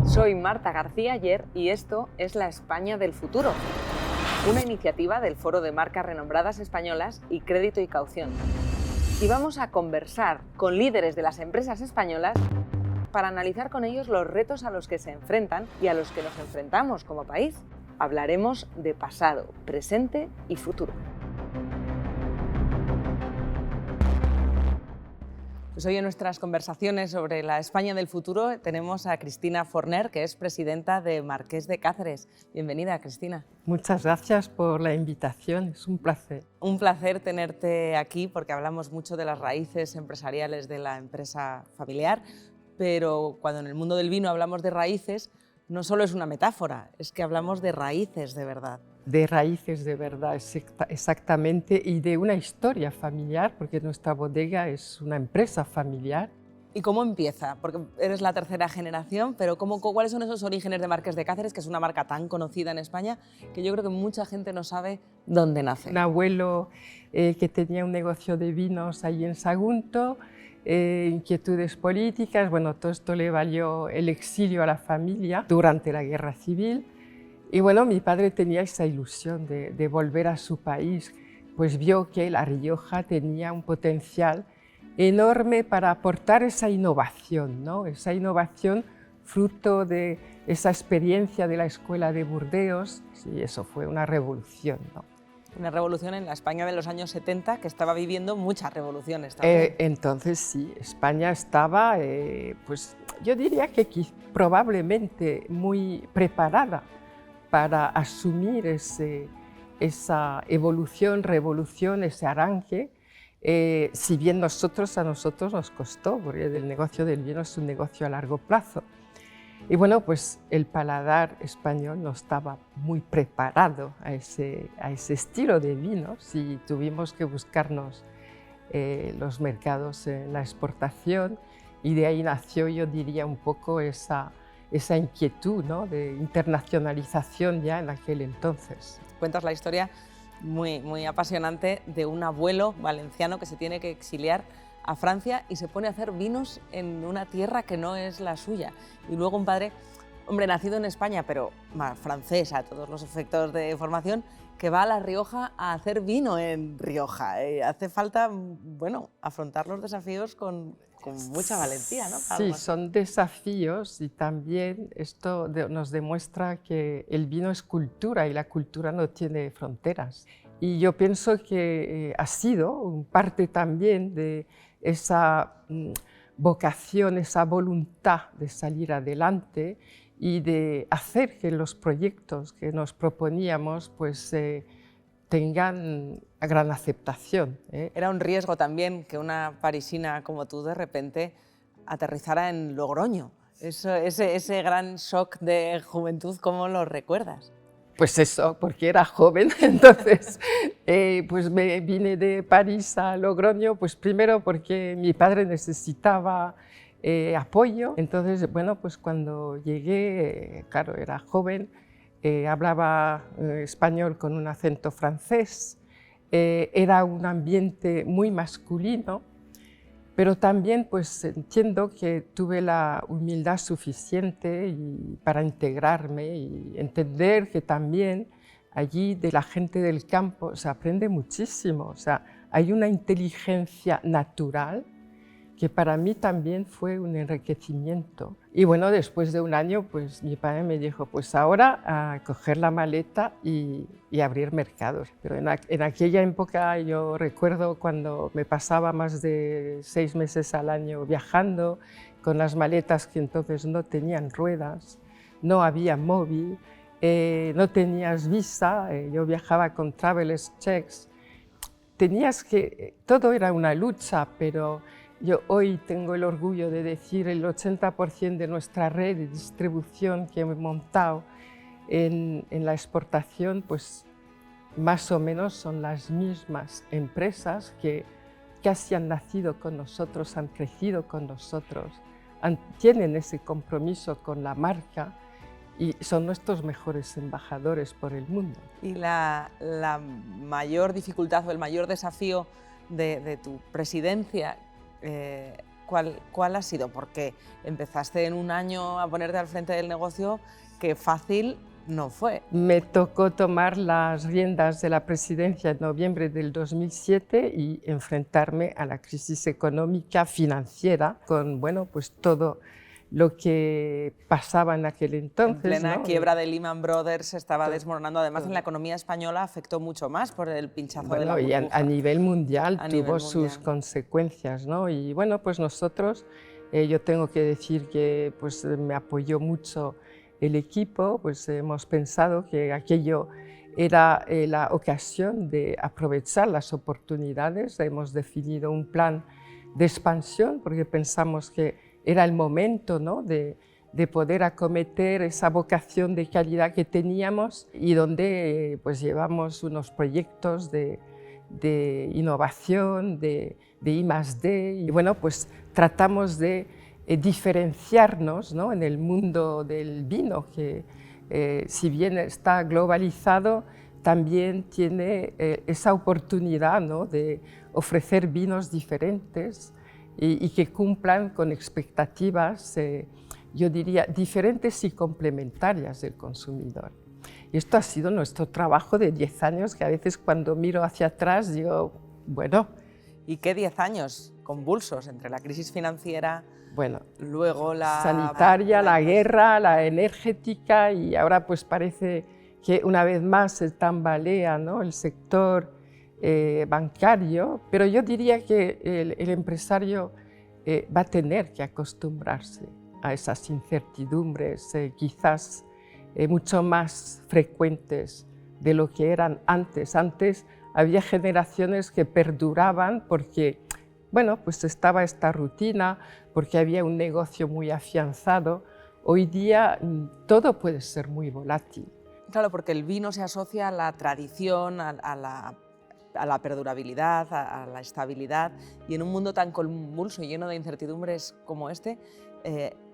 Soy Marta García Ayer y esto es La España del Futuro, una iniciativa del Foro de Marcas Renombradas Españolas y Crédito y Caución. Y vamos a conversar con líderes de las empresas españolas para analizar con ellos los retos a los que se enfrentan y a los que nos enfrentamos como país. Hablaremos de pasado, presente y futuro. Pues hoy en nuestras conversaciones sobre la España del futuro tenemos a Cristina Forner, que es presidenta de Marqués de Cáceres. Bienvenida, Cristina. Muchas gracias por la invitación, es un placer. Un placer tenerte aquí porque hablamos mucho de las raíces empresariales de la empresa familiar, pero cuando en el mundo del vino hablamos de raíces, no solo es una metáfora, es que hablamos de raíces de verdad. De raíces de verdad, exactamente, y de una historia familiar, porque nuestra bodega es una empresa familiar. ¿Y cómo empieza? Porque eres la tercera generación, pero ¿cuáles son esos orígenes de Marqués de Cáceres, que es una marca tan conocida en España, que yo creo que mucha gente no sabe dónde nace? Un abuelo que tenía un negocio de vinos ahí en Sagunto, inquietudes políticas, bueno, todo esto le valió el exilio a la familia durante la Guerra Civil. Y bueno, mi padre tenía esa ilusión de volver a su país, pues vio que La Rioja tenía un potencial enorme para aportar esa innovación, ¿no? Esa innovación fruto de esa experiencia de la Escuela de Burdeos, y eso fue una revolución, ¿no? Una revolución en la España de los años 70, que estaba viviendo muchas revoluciones también. Entonces sí, España estaba, pues yo diría que probablemente muy preparada para asumir esa evolución, revolución, ese arranque, si bien a nosotros nos costó, porque el negocio del vino es un negocio a largo plazo. Y bueno, pues el paladar español no estaba muy preparado a ese estilo de vinos y tuvimos que buscarnos los mercados en la exportación, y de ahí nació, yo diría, un poco esa inquietud, ¿no?, de internacionalización ya en aquel entonces. Cuentas la historia muy apasionante de un abuelo valenciano que se tiene que exiliar a Francia y se pone a hacer vinos en una tierra que no es la suya. Y luego un padre, hombre, nacido en España, pero francés a todos los efectos de formación, que va a La Rioja a hacer vino en Rioja. Hace falta, bueno, afrontar los desafíos con mucha valentía, ¿no? Sí, son desafíos, y también esto nos demuestra que el vino es cultura y la cultura no tiene fronteras. Y yo pienso que ha sido parte también de esa vocación, esa voluntad de salir adelante y de hacer que los proyectos que nos proponíamos pues tengan gran aceptación. Era un riesgo también que una parisina como tú de repente aterrizara en Logroño. Ese gran shock de juventud, ¿cómo lo recuerdas? Pues eso, porque era joven, entonces pues me vine de París a Logroño, pues primero porque mi padre necesitaba apoyo. Entonces, bueno, pues cuando llegué, claro, era joven, hablaba español con un acento francés, era un ambiente muy masculino, pero también pues entiendo que tuve la humildad suficiente para integrarme y entender que también allí de la gente del campo se aprende muchísimo. O sea, hay una inteligencia natural que para mí también fue un enriquecimiento. Y bueno, después de un año, pues mi padre me dijo, pues ahora a coger la maleta y abrir mercados. Pero en aquella época yo recuerdo cuando me pasaba más de 6 meses al año viajando, con las maletas que entonces no tenían ruedas, no había móvil, no tenías visa, yo viajaba con Travelers Checks. Todo era una lucha, pero yo hoy tengo el orgullo de decir el 80% de nuestra red de distribución que hemos montado en la exportación, pues más o menos son las mismas empresas que casi han nacido con nosotros, han crecido con nosotros, tienen ese compromiso con la marca y son nuestros mejores embajadores por el mundo. Y la mayor dificultad o el mayor desafío de tu presidencia ¿cuál ha sido? Porque empezaste en un año a ponerte al frente del negocio que fácil no fue. Me tocó tomar las riendas de la presidencia en noviembre del 2007 y enfrentarme a la crisis económica financiera con, bueno, pues todo lo que pasaba en aquel entonces. En plena ¿no? quiebra de Lehman Brothers se estaba Todo, desmoronando. Además, todo. en la economía española afectó mucho más por el pinchazo de la Bueno, y burbuja. a nivel mundial A tuvo nivel sus mundial. consecuencias, ¿no? Y bueno, pues nosotros, yo tengo que decir que pues, me apoyó mucho el equipo, pues hemos pensado que aquello era la ocasión de aprovechar las oportunidades. Hemos definido un plan de expansión porque pensamos que era el momento, ¿no? de poder acometer esa vocación de calidad que teníamos y donde pues llevamos unos proyectos de innovación, de I+D, y bueno, pues tratamos de diferenciarnos, ¿no? En el mundo del vino, que si bien está globalizado, también tiene esa oportunidad, ¿no? De ofrecer vinos diferentes y que cumplan con expectativas, yo diría, diferentes y complementarias del consumidor. Y esto ha sido nuestro trabajo de 10 años, que a veces cuando miro hacia atrás digo, bueno... ¿Y qué 10 años convulsos entre la crisis financiera, bueno, luego la sanitaria, la guerra, la energética, y ahora pues parece que una vez más se tambalea, ¿no? El sector bancario, pero yo diría que el empresario va a tener que acostumbrarse a esas incertidumbres, quizás mucho más frecuentes de lo que eran antes. Antes había generaciones que perduraban porque, bueno, pues estaba esta rutina, porque había un negocio muy afianzado. Hoy día todo puede ser muy volátil. Claro, porque el vino se asocia a la tradición, a la perdurabilidad, a la estabilidad, y en un mundo tan convulso y lleno de incertidumbres como este,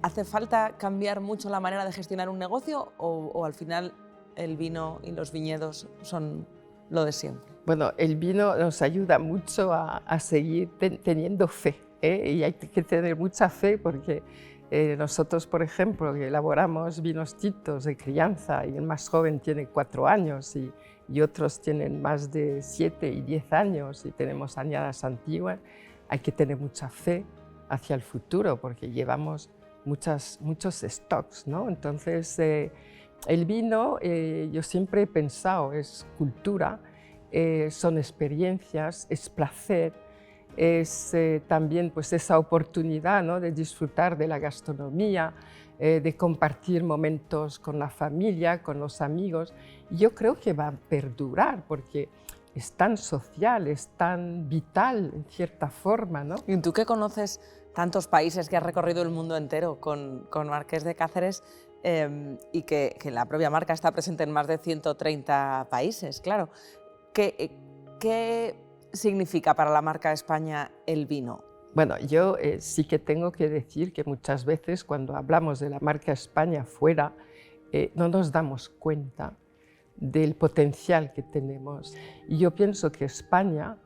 ¿hace falta cambiar mucho la manera de gestionar un negocio o al final el vino y los viñedos son lo de siempre? Bueno, el vino nos ayuda mucho a seguir teniendo fe, y hay que tener mucha fe porque nosotros, por ejemplo, que elaboramos vinos tintos de crianza y el más joven tiene 4 años y otros tienen más de 7 y 10 años y tenemos añadas antiguas, hay que tener mucha fe hacia el futuro porque llevamos muchos stocks, ¿no? Entonces, el vino, yo siempre he pensado, es cultura, son experiencias, es placer, es también pues, esa oportunidad, ¿no? De disfrutar de la gastronomía, de compartir momentos con la familia, con los amigos. Yo creo que va a perdurar porque es tan social, es tan vital en cierta forma, ¿no? Y tú que conoces tantos países, que has recorrido el mundo entero con Marqués de Cáceres, y que la propia marca está presente en más de 130 países, claro. ¿Qué significa para la marca España el vino? Bueno, yo sí que tengo que decir que muchas veces cuando hablamos de la marca España fuera, no nos damos cuenta del potencial que tenemos. Y yo pienso que España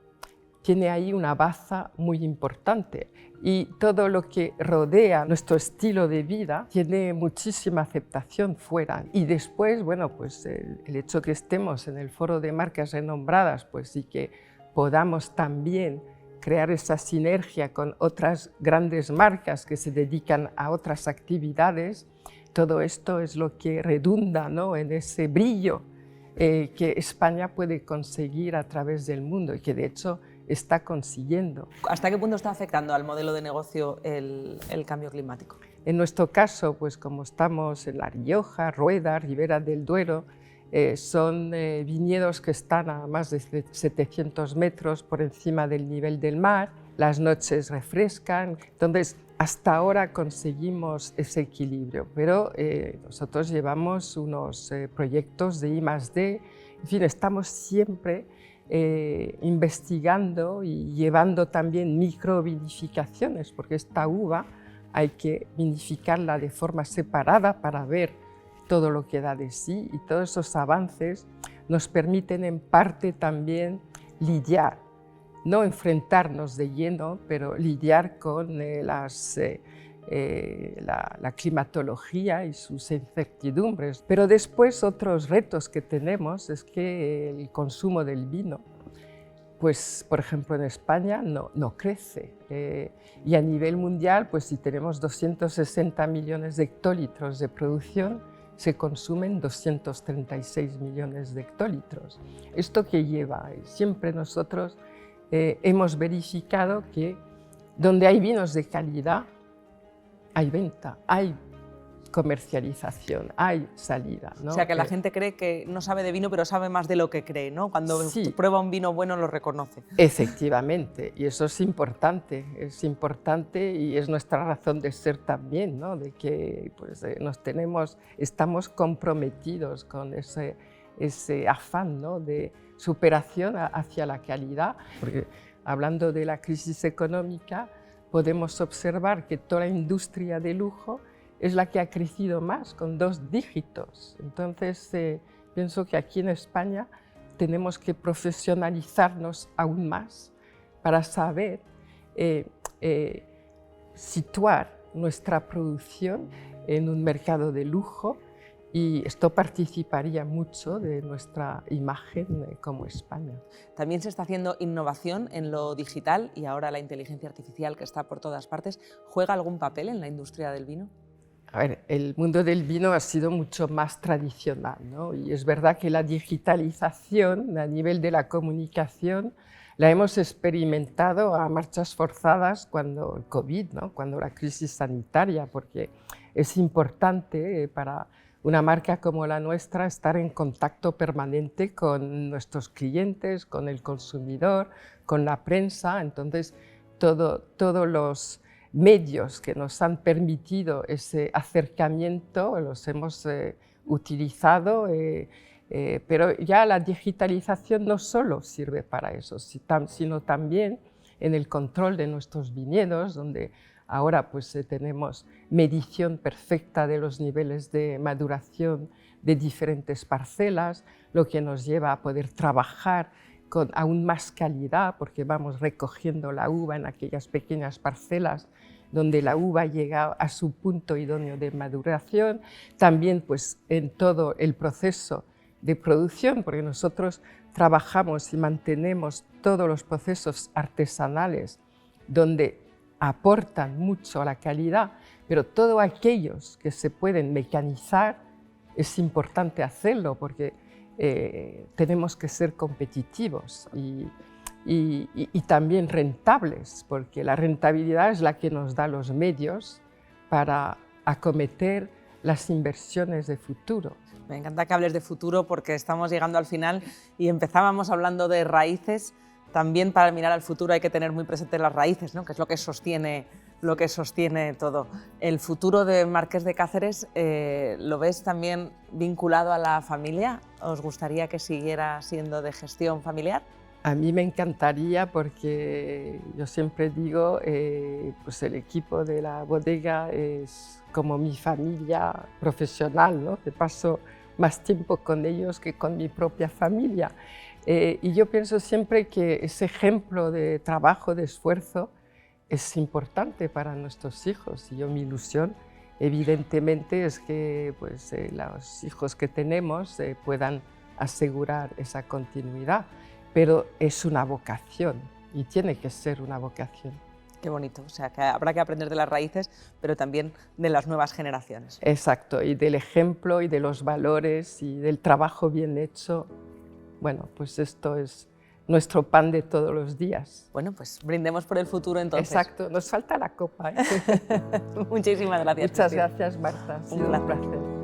tiene ahí una baza muy importante y todo lo que rodea nuestro estilo de vida tiene muchísima aceptación fuera. Y después, bueno, pues el hecho que estemos en el foro de marcas renombradas, pues sí que podamos también crear esa sinergia con otras grandes marcas que se dedican a otras actividades, todo esto es lo que redunda, ¿no? En ese brillo que España puede conseguir a través del mundo y que de hecho está consiguiendo. ¿Hasta qué punto está afectando al modelo de negocio el cambio climático? En nuestro caso, pues como estamos en La Rioja, Rueda, Ribera del Duero, son viñedos que están a más de 700 metros por encima del nivel del mar, las noches refrescan, entonces hasta ahora conseguimos ese equilibrio, pero nosotros llevamos unos proyectos de I+D, en fin, estamos siempre investigando y llevando también microvinificaciones, porque esta uva hay que vinificarla de forma separada para ver todo lo que da de sí, y todos esos avances nos permiten en parte también lidiar no enfrentarnos de lleno, pero lidiar con la climatología y sus incertidumbres. Pero después otros retos que tenemos es que el consumo del vino, pues por ejemplo en España no crece, y a nivel mundial, pues si tenemos 260 millones de hectolitros de producción, se consumen 236 millones de hectolitros. ¿Esto qué lleva? Siempre nosotros hemos verificado que donde hay vinos de calidad, hay venta, hay comercialización, hay salida, ¿no? O sea, que la gente cree que no sabe de vino, pero sabe más de lo que cree, ¿no? Cuando sí, prueba un vino bueno lo reconoce. Efectivamente, y eso es importante y es nuestra razón de ser también, ¿no? De que pues, estamos comprometidos con ese afán, ¿no? De superación hacia la calidad, porque hablando de la crisis económica, podemos observar que toda la industria de lujo es la que ha crecido más, con 2 dígitos. Entonces, pienso que aquí en España tenemos que profesionalizarnos aún más para saber situar nuestra producción en un mercado de lujo, y esto participaría mucho de nuestra imagen como España. También se está haciendo innovación en lo digital, y ahora la inteligencia artificial, que está por todas partes, ¿juega algún papel en la industria del vino? A ver, el mundo del vino ha sido mucho más tradicional, ¿no? Y es verdad que la digitalización a nivel de la comunicación la hemos experimentado a marchas forzadas cuando el COVID, ¿no? Cuando la crisis sanitaria, porque es importante para una marca como la nuestra estar en contacto permanente con nuestros clientes, con el consumidor, con la prensa. Entonces, todos los medios que nos han permitido ese acercamiento los hemos utilizado, pero ya la digitalización no solo sirve para eso, sino también en el control de nuestros viñedos, donde ahora pues, tenemos medición perfecta de los niveles de maduración de diferentes parcelas, lo que nos lleva a poder trabajar con aún más calidad, porque vamos recogiendo la uva en aquellas pequeñas parcelas donde la uva llega a su punto idóneo de maduración, también pues, en todo el proceso de producción, porque nosotros trabajamos y mantenemos todos los procesos artesanales donde aportan mucho a la calidad, pero todos aquellos que se pueden mecanizar es importante hacerlo, porque tenemos que ser competitivos y también rentables, porque la rentabilidad es la que nos da los medios para acometer las inversiones de futuro. Me encanta que hables de futuro, porque estamos llegando al final y empezábamos hablando de raíces. También para mirar al futuro hay que tener muy presentes las raíces, ¿no? Que es lo que sostiene todo. ¿El futuro de Marqués de Cáceres lo ves también vinculado a la familia? ¿Os gustaría que siguiera siendo de gestión familiar? A mí me encantaría, porque yo siempre digo, pues el equipo de la bodega es como mi familia profesional, ¿no? Que paso más tiempo con ellos que con mi propia familia. Y yo pienso siempre que ese ejemplo de trabajo, de esfuerzo, es importante para nuestros hijos. Y mi ilusión, evidentemente, es que pues, los hijos que tenemos puedan asegurar esa continuidad. Pero es una vocación y tiene que ser una vocación. Qué bonito, o sea, que habrá que aprender de las raíces, pero también de las nuevas generaciones. Exacto, y del ejemplo y de los valores y del trabajo bien hecho. Bueno, pues esto es nuestro pan de todos los días. Bueno, pues brindemos por el futuro entonces. Exacto, nos falta la copa. Muchísimas gracias. Muchas gracias, Marta, ha sido un placer.